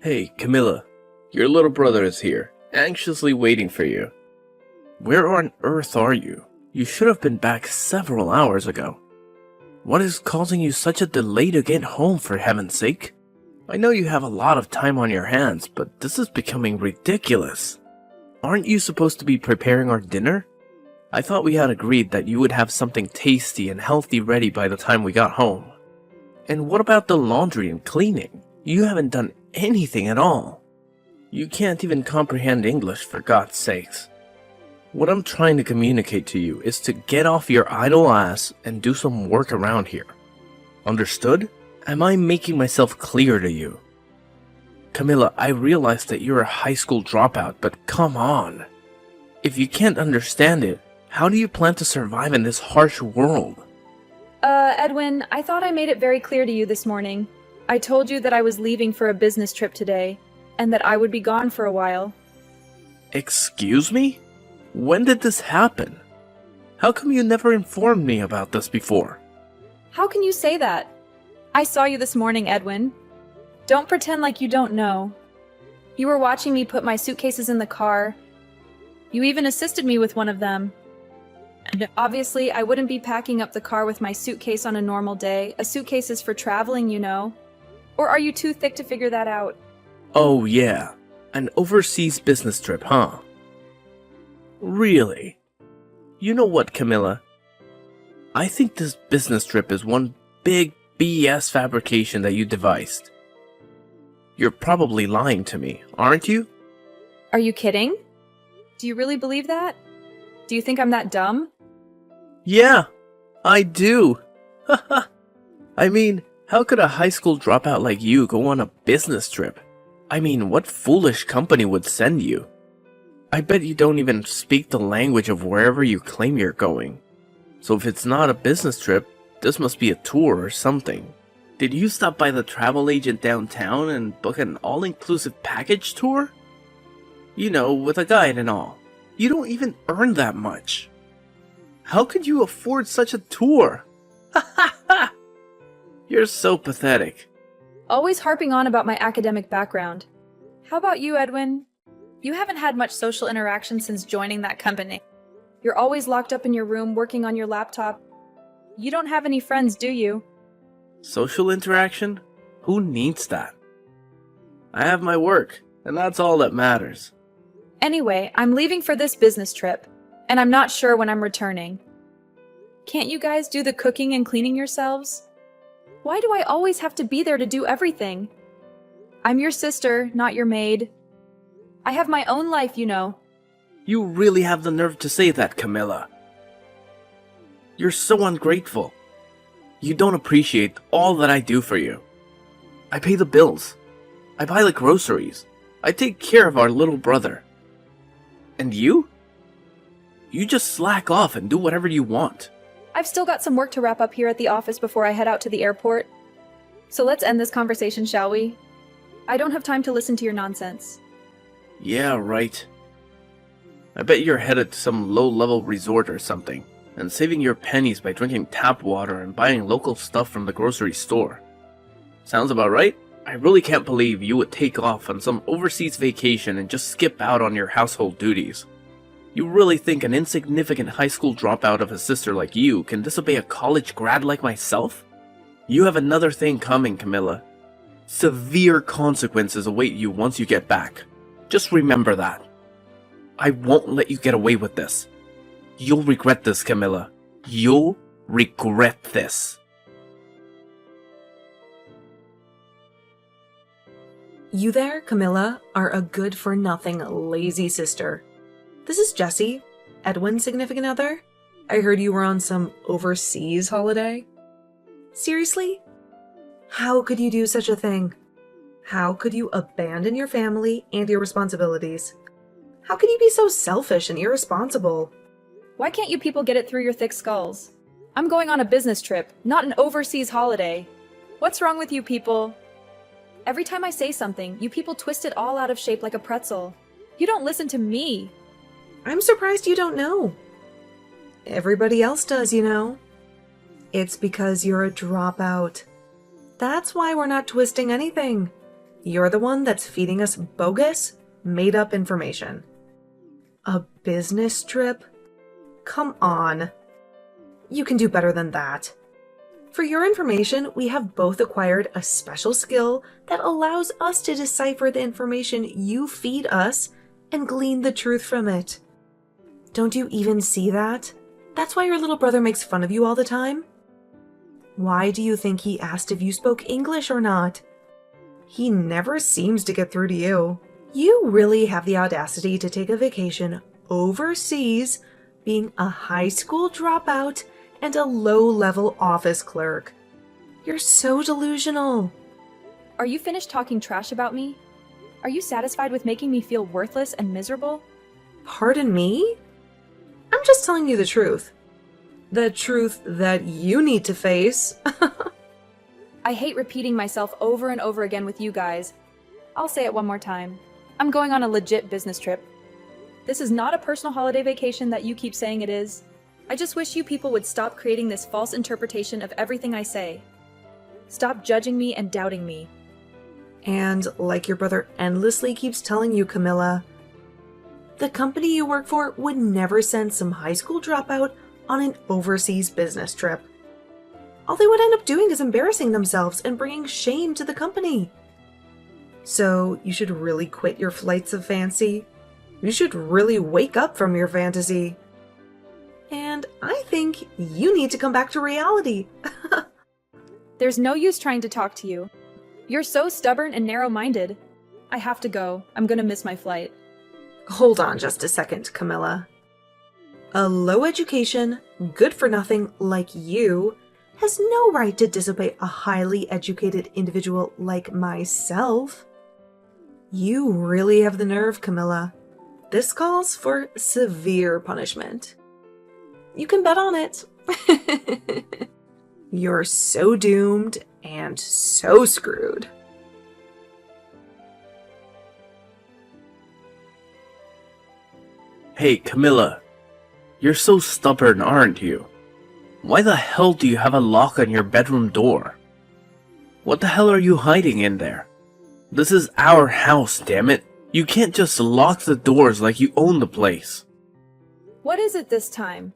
Hey, Camilla. Your little brother is here, anxiously waiting for you. Where on earth are you? You should have been back several hours ago. What is causing you such a delay to get home, for heaven's sake? I know you have a lot of time on your hands, but this is becoming ridiculous. Aren't you supposed to be preparing our dinner? I thought we had agreed that you would have something tasty and healthy ready by the time we got home. And what about the laundry and cleaning? You haven't done anything at all. You can't even comprehend English, for God's sakes. What I'm trying to communicate to you is to get off your idle ass and do some work around here. Understood? Am I making myself clear to you? Camilla, I realize that you're a high school dropout, but come on. If you can't understand it, how do you plan to survive in this harsh world? Edwin, I thought I made it very clear to you this morning. I told you that I was leaving for a business trip today, and that I would be gone for a while. Excuse me? When did this happen? How come you never informed me about this before? How can you say that? I saw you this morning, Edwin. Don't pretend like you don't know. You were watching me put my suitcases in the car. You even assisted me with one of them. And obviously, I wouldn't be packing up the car with my suitcase on a normal day. A suitcase is for traveling, you know. Or are you too thick to figure that out? Oh yeah, an overseas business trip, huh? Really? You know what, Camilla? I think this business trip is one big BS fabrication that you devised. You're probably lying to me, aren't you? Are you kidding? Do you really believe that? Do you think I'm that dumb? Yeah, I do. I mean, how could a high school dropout like you go on a business trip? I mean, what foolish company would send you? I bet you don't even speak the language of wherever you claim you're going. So if it's not a business trip, this must be a tour or something. Did you stop by the travel agent downtown and book an all-inclusive package tour? You know, with a guide and all. You don't even earn that much. How could you afford such a tour? Ha ha ha! You're so pathetic. Always harping on about my academic background. How about you, Edwin? You haven't had much social interaction since joining that company. You're always locked up in your room working on your laptop. You don't have any friends, do you? Social interaction? Who needs that? I have my work, and that's all that matters. Anyway, I'm leaving for this business trip, and I'm not sure when I'm returning. Can't you guys do the cooking and cleaning yourselves? Why do I always have to be there to do everything? I'm your sister, not your maid. I have my own life, you know. You really have the nerve to say that, Camilla. You're so ungrateful. You don't appreciate all that I do for you. I pay the bills. I buy the groceries. I take care of our little brother. And you? You just slack off and do whatever you want. I've still got some work to wrap up here at the office before I head out to the airport. So let's end this conversation, shall we? I don't have time to listen to your nonsense. Yeah, right. I bet you're headed to some low-level resort or something, and saving your pennies by drinking tap water and buying local stuff from the grocery store. Sounds about right? I really can't believe you would take off on some overseas vacation and just skip out on your household duties. You really think an insignificant high school dropout of a sister like you can disobey a college grad like myself? You have another thing coming, Camilla. Severe consequences await you once you get back. Just remember that. I won't let you get away with this. You'll regret this, Camilla. You'll regret this. You there, Camilla, are a good-for-nothing, lazy sister. This is Jessie, Edwin's significant other. I heard you were on some overseas holiday. Seriously? How could you do such a thing? How could you abandon your family and your responsibilities? How could you be so selfish and irresponsible? Why can't you people get it through your thick skulls? I'm going on a business trip, not an overseas holiday. What's wrong with you people? Every time I say something, you people twist it all out of shape like a pretzel. You don't listen to me. I'm surprised you don't know. Everybody else does, you know. It's because you're a dropout. That's why we're not twisting anything. You're the one that's feeding us bogus, made-up information. A business trip? Come on. You can do better than that. For your information, we have both acquired a special skill that allows us to decipher the information you feed us and glean the truth from it. Don't you even see that? That's why your little brother makes fun of you all the time? Why do you think he asked if you spoke English or not? He never seems to get through to you. You really have the audacity to take a vacation overseas, being a high school dropout and a low-level office clerk. You're so delusional. Are you finished talking trash about me? Are you satisfied with making me feel worthless and miserable? Pardon me? I'm just telling you the truth. The truth that you need to face. I hate repeating myself over and over again with you guys. I'll say it one more time. I'm going on a legit business trip. This is not a personal holiday vacation that you keep saying it is. I just wish you people would stop creating this false interpretation of everything I say. Stop judging me and doubting me. And like your brother endlessly keeps telling you, Camilla, the company you work for would never send some high school dropout on an overseas business trip. All they would end up doing is embarrassing themselves and bringing shame to the company. So you should really quit your flights of fancy. You should really wake up from your fantasy. And I think you need to come back to reality. There's no use trying to talk to you. You're so stubborn and narrow-minded. I have to go. I'm gonna miss my flight. Hold on just a second, Camilla. A low education, good-for-nothing like you has no right to disobey a highly educated individual like myself. You really have the nerve, Camilla. This calls for severe punishment. You can bet on it. You're so doomed and so screwed. Hey, Camilla. You're so stubborn, aren't you? Why the hell do you have a lock on your bedroom door? What the hell are you hiding in there? This is our house, damn it. You can't just lock the doors like you own the place. What is it this time?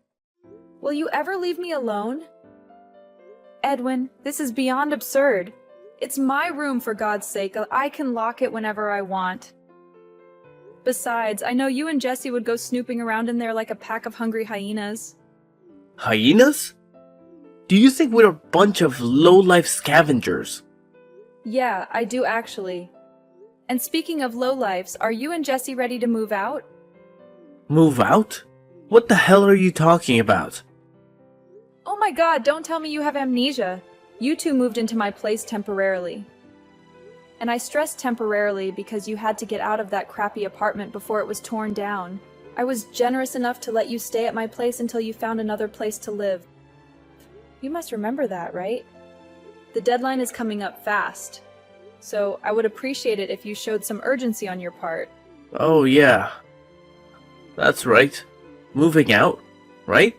Will you ever leave me alone? Edwin, this is beyond absurd. It's my room, for God's sake. I can lock it whenever I want. Besides, I know you and Jesse would go snooping around in there like a pack of hungry hyenas. Hyenas? Do you think we're a bunch of low-life scavengers? Yeah, I do actually. And speaking of lowlifes, are you and Jesse ready to move out? Move out? What the hell are you talking about? Oh my God, don't tell me you have amnesia. You two moved into my place temporarily. And I stress temporarily because you had to get out of that crappy apartment before it was torn down. I was generous enough to let you stay at my place until you found another place to live. You must remember that, right? The deadline is coming up fast. So I would appreciate it if you showed some urgency on your part. Oh yeah. That's right. Moving out, right?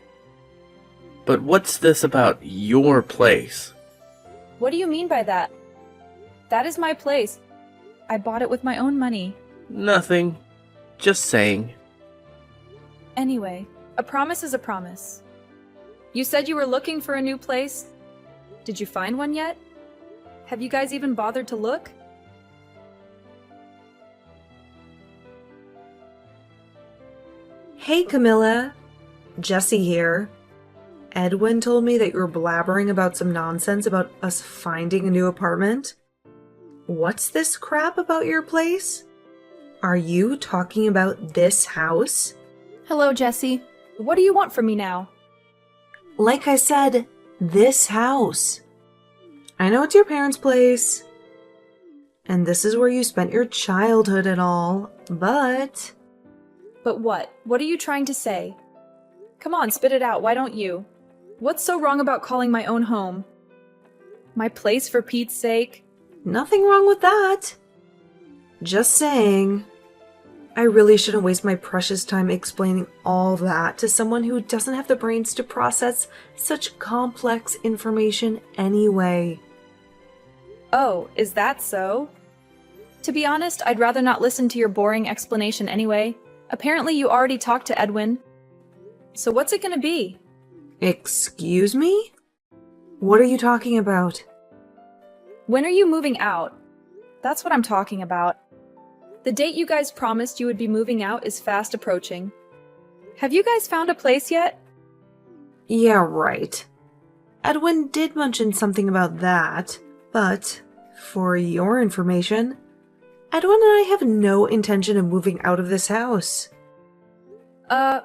But what's this about your place? What do you mean by that? That is my place. I bought it with my own money. Nothing. Just saying. Anyway, a promise is a promise. You said you were looking for a new place. Did you find one yet? Have you guys even bothered to look? Hey, Camilla. Jesse here. Edwin told me that you were blabbering about some nonsense about us finding a new apartment. What's this crap about your place? Are you talking about this house? Hello, Jesse. What do you want from me now? Like I said, this house. I know it's your parents' place, and this is where you spent your childhood and all, but... But what? What are you trying to say? Come on, spit it out, why don't you? What's so wrong about calling my own home? My place, for Pete's sake? Nothing wrong with that. Just saying. I really shouldn't waste my precious time explaining all that to someone who doesn't have the brains to process such complex information anyway. Oh, is that so? To be honest, I'd rather not listen to your boring explanation anyway. Apparently you already talked to Edwin. So what's it gonna be? Excuse me? What are you talking about? When are you moving out? That's what I'm talking about. The date you guys promised you would be moving out is fast approaching. Have you guys found a place yet? Yeah, right. Edwin did mention something about that, but for your information, Edwin and I have no intention of moving out of this house.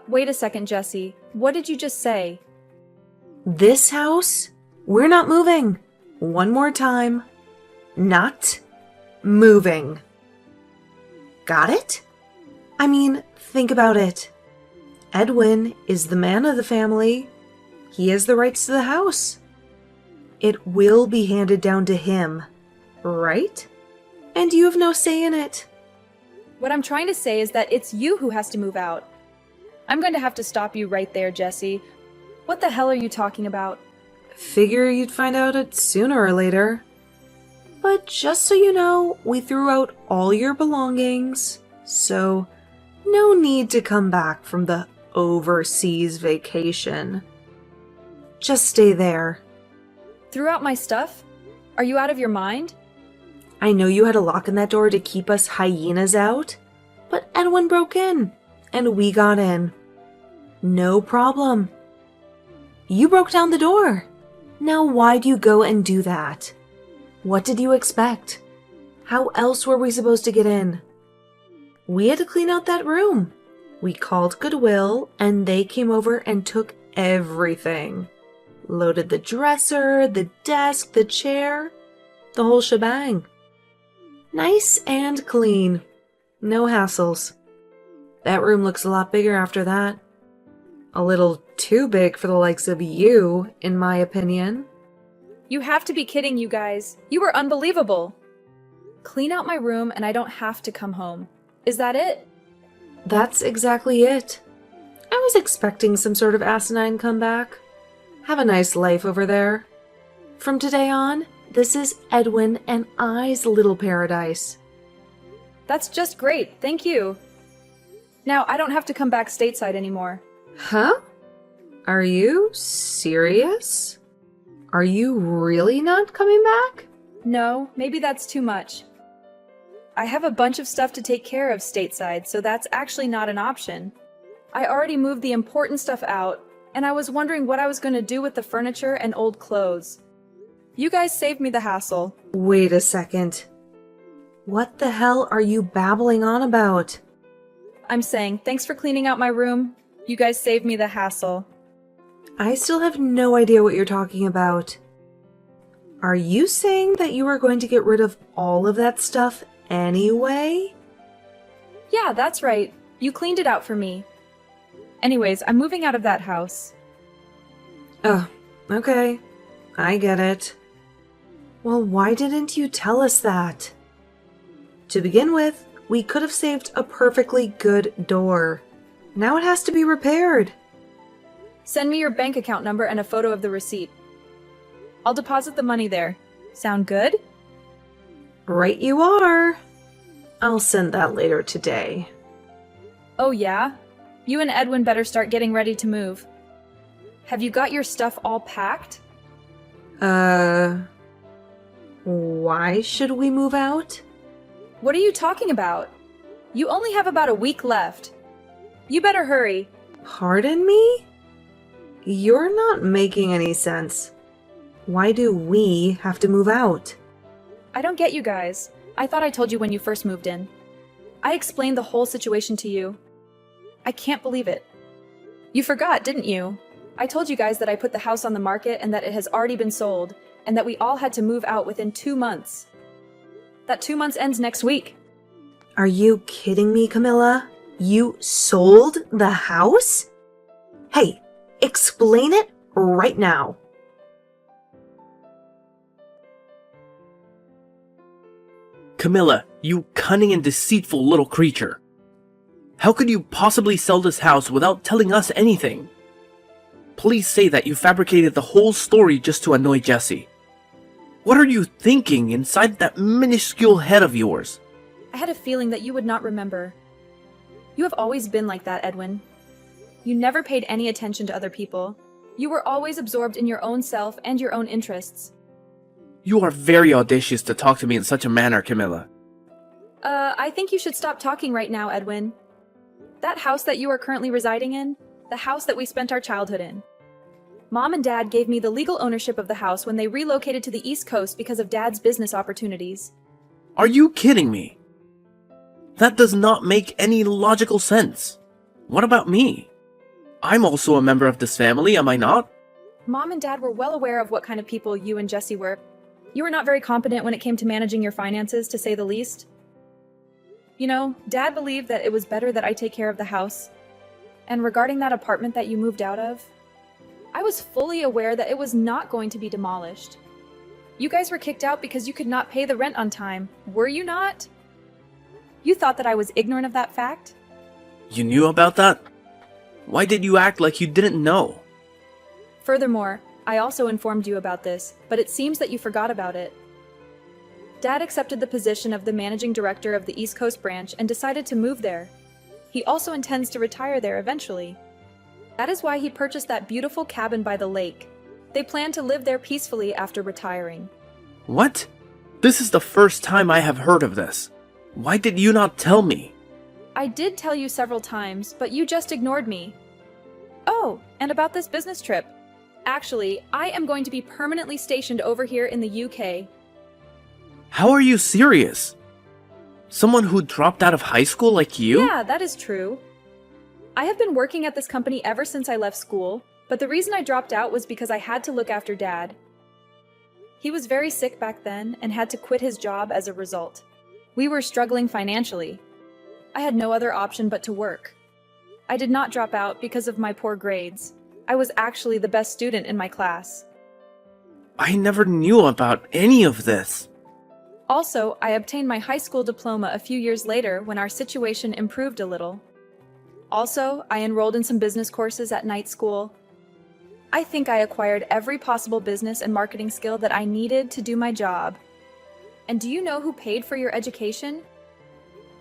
Wait a second, Jesse. What did you just say? This house? We're not moving. One more time. Not moving. Got it? I mean, think about it. Edwin is the man of the family. He has the rights to the house. It will be handed down to him, right? And you have no say in it. What I'm trying to say is that it's you who has to move out. I'm going to have to stop you right there, Jesse. What the hell are you talking about? Figure you'd find out it sooner or later. But just so you know, we threw out all your belongings, so no need to come back from the overseas vacation. Just stay there. Threw out my stuff? Are you out of your mind? I know you had a lock in that door to keep us hyenas out, but Edwin broke in, and we got in. No problem. You broke down the door. Now why'd you go and do that? What did you expect? How else were we supposed to get in? We had to clean out that room. We called Goodwill, and they came over and took everything. Loaded the dresser, the desk, the chair, the whole shebang. Nice and clean. No hassles. That room looks a lot bigger after that. A little too big for the likes of you, in my opinion. You have to be kidding, you guys. You were unbelievable. Clean out my room and I don't have to come home. Is that it? That's exactly it. I was expecting some sort of asinine comeback. Have a nice life over there. From today on, this is Edwin and I's little paradise. That's just great, thank you. Now I don't have to come back stateside anymore. Huh? Are you serious? Are you really not coming back? No, maybe that's too much. I have a bunch of stuff to take care of stateside, so that's actually not an option. I already moved the important stuff out, and I was wondering what I was going to do with the furniture and old clothes. You guys saved me the hassle. Wait a second. What the hell are you babbling on about? I'm saying, thanks for cleaning out my room. You guys saved me the hassle. I still have no idea what you're talking about. Are you saying that you are going to get rid of all of that stuff anyway? Yeah, that's right. You cleaned it out for me. Anyways, I'm moving out of that house. Oh, okay. I get it. Well, why didn't you tell us that? To begin with, we could have saved a perfectly good door. Now it has to be repaired. Send me your bank account number and a photo of the receipt. I'll deposit the money there. Sound good? Right you are. I'll send that later today. Oh yeah? You and Edwin better start getting ready to move. Have you got your stuff all packed? Why should we move out? What are you talking about? You only have about a week left. You better hurry. Pardon me? You're not making any sense. Why do we have to move out? I don't get you guys. I thought I told you when you first moved in. I explained the whole situation to you. I can't believe it. You forgot, didn't you? I told you guys that I put the house on the market and that it has already been sold, and that we all had to move out within 2 months. That 2 months ends next week. Are you kidding me, Camilla? You sold the house? Hey, explain it right now. Camilla, you cunning and deceitful little creature. How could you possibly sell this house without telling us anything? Please say that you fabricated the whole story just to annoy Jesse. What are you thinking inside that minuscule head of yours? had a feeling that you would not remember. You have always been like that, Edwin. You never paid any attention to other people. You were always absorbed in your own self and your own interests. You are very audacious to talk to me in such a manner, Camilla. I think you should stop talking right now, Edwin. That house that you are currently residing in, the house that we spent our childhood in. Mom and Dad gave me the legal ownership of the house when they relocated to the East Coast because of Dad's business opportunities. Are you kidding me? That does not make any logical sense. What about me? I'm also a member of this family, am I not? Mom and Dad were well aware of what kind of people you and Jesse were. You were not very competent when it came to managing your finances, to say the least. You know, Dad believed that it was better that I take care of the house. And regarding that apartment that you moved out of, I was fully aware that it was not going to be demolished. You guys were kicked out because you could not pay the rent on time, were you not? You thought that I was ignorant of that fact? You knew about that? Why did you act like you didn't know? Furthermore, I also informed you about this, but it seems that you forgot about it. Dad accepted the position of the managing director of the East Coast branch and decided to move there. He also intends to retire there eventually. That is why he purchased that beautiful cabin by the lake. They plan to live there peacefully after retiring. What? This is the first time I have heard of this. Why did you not tell me? I did tell you several times, but you just ignored me. Oh, and about this business trip. Actually, I am going to be permanently stationed over here in the UK. How are you serious? Someone who dropped out of high school like you? Yeah, that is true. I have been working at this company ever since I left school, but the reason I dropped out was because I had to look after Dad. He was very sick back then and had to quit his job as a result. We were struggling financially. I had no other option but to work. I did not drop out because of my poor grades. I was actually the best student in my class. I never knew about any of this. Also, I obtained my high school diploma a few years later when our situation improved a little. Also, I enrolled in some business courses at night school. I think I acquired every possible business and marketing skill that I needed to do my job. And do you know who paid for your education?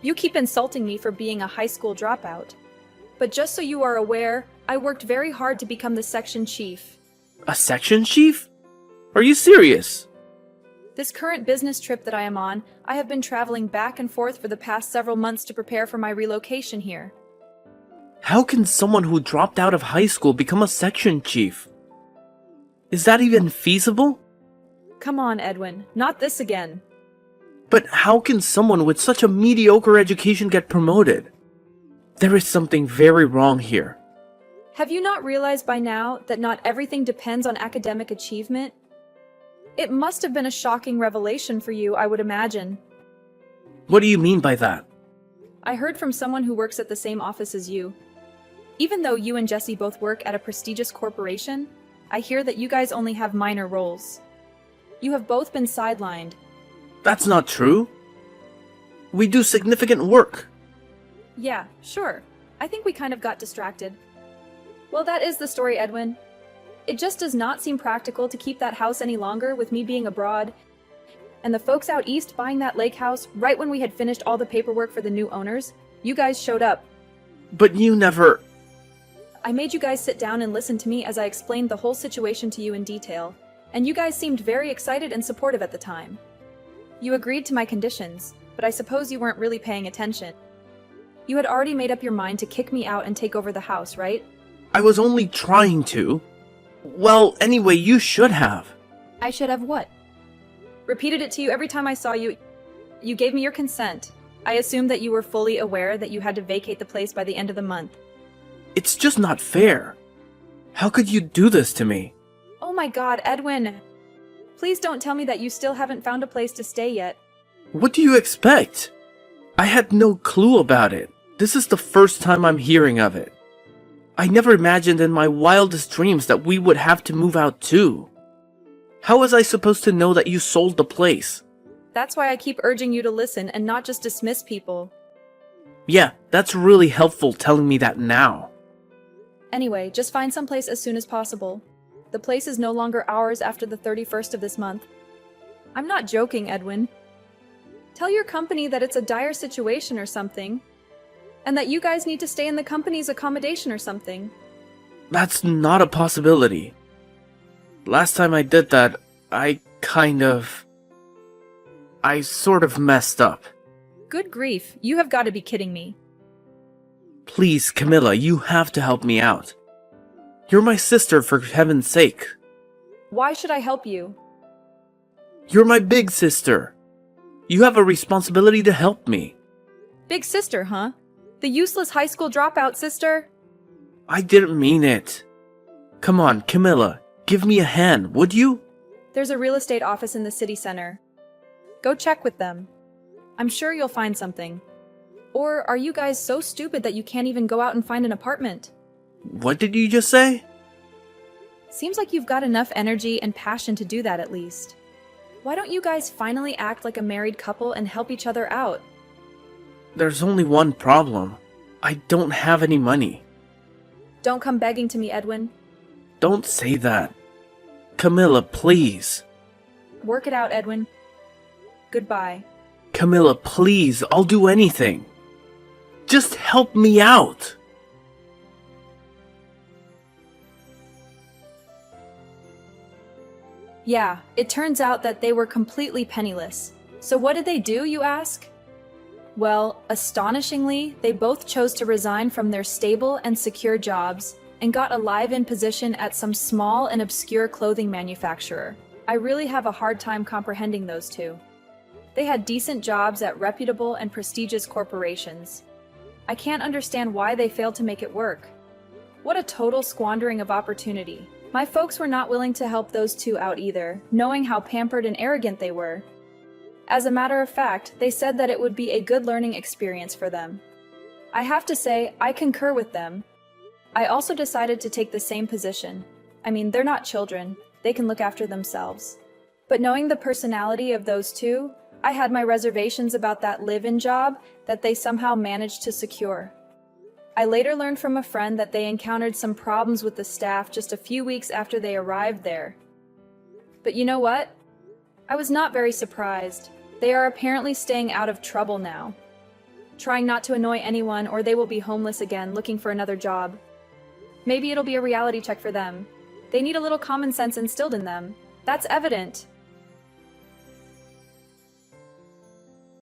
You keep insulting me for being a high school dropout. But just so you are aware, I worked very hard to become the section chief. A section chief? Are you serious? This current business trip that I am on, I have been traveling back and forth for the past several months to prepare for my relocation here. How can someone who dropped out of high school become a section chief? Is that even feasible? Come on, Edwin, not this again. But how can someone with such a mediocre education get promoted? There is something very wrong here. Have you not realized by now that not everything depends on academic achievement? It must have been a shocking revelation for you, I would imagine. What do you mean by that? I heard from someone who works at the same office as you. Even though you and Jesse both work at a prestigious corporation, I hear that you guys only have minor roles. You have both been sidelined. That's not true. We do significant work. Yeah, sure. I think we kind of got distracted. Well, that is the story, Edwin. It just does not seem practical to keep that house any longer with me being abroad, and the folks out east buying that lake house right when we had finished all the paperwork for the new owners. You guys showed up. But you never... I made you guys sit down and listen to me as I explained the whole situation to you in detail, and you guys seemed very excited and supportive at the time. You agreed to my conditions, but I suppose you weren't really paying attention. You had already made up your mind to kick me out and take over the house, right? I was only trying to. Well, anyway, you should have. I should have what? Repeated it to you every time I saw you. You gave me your consent. I assumed that you were fully aware that you had to vacate the place by the end of the month. It's just not fair. How could you do this to me? Oh my God, Edwin. Please don't tell me that you still haven't found a place to stay yet. What do you expect? I had no clue about it. This is the first time I'm hearing of it. I never imagined in my wildest dreams that we would have to move out too. How was I supposed to know that you sold the place? That's why I keep urging you to listen and not just dismiss people. Yeah, that's really helpful telling me that now. Anyway, just find someplace as soon as possible. The place is no longer ours after the 31st of this month. I'm not joking, Edwin. Tell your company that it's a dire situation or something, and that you guys need to stay in the company's accommodation or something. That's not a possibility. Last time I did that, I sort of messed up. Good grief, you have got to be kidding me. Please, Camilla, you have to help me out. You're my sister, for heaven's sake. Why should I help you? You're my big sister. You have a responsibility to help me. Big sister, huh? The useless high school dropout sister? I didn't mean it. Come on, Camilla, give me a hand, would you? There's a real estate office in the city center. Go check with them. I'm sure you'll find something. Or are you guys so stupid that you can't even go out and find an apartment? What did you just say? Seems like you've got enough energy and passion to do that at least. Why don't you guys finally act like a married couple and help each other out? There's only one problem. I don't have any money. Don't come begging to me, Edwin. Don't say that. Camilla, please. Work it out, Edwin. Goodbye. Camilla, please, I'll do anything. Just help me out. Yeah, it turns out that they were completely penniless. So what did they do, you ask? Well, astonishingly, they both chose to resign from their stable and secure jobs and got a live-in position at some small and obscure clothing manufacturer. I really have a hard time comprehending those two. They had decent jobs at reputable and prestigious corporations. I can't understand why they failed to make it work. What a total squandering of opportunity. My folks were not willing to help those two out either, knowing how pampered and arrogant they were. As a matter of fact, they said that it would be a good learning experience for them. I have to say, I concur with them. I also decided to take the same position. I mean, they're not children. They can look after themselves. But knowing the personality of those two, I had my reservations about that live-in job that they somehow managed to secure. I later learned from a friend that they encountered some problems with the staff just a few weeks after they arrived there. But you know what? I was not very surprised. They are apparently staying out of trouble now, trying not to annoy anyone, or they will be homeless again looking for another job. Maybe it'll be a reality check for them. They need a little common sense instilled in them. That's evident.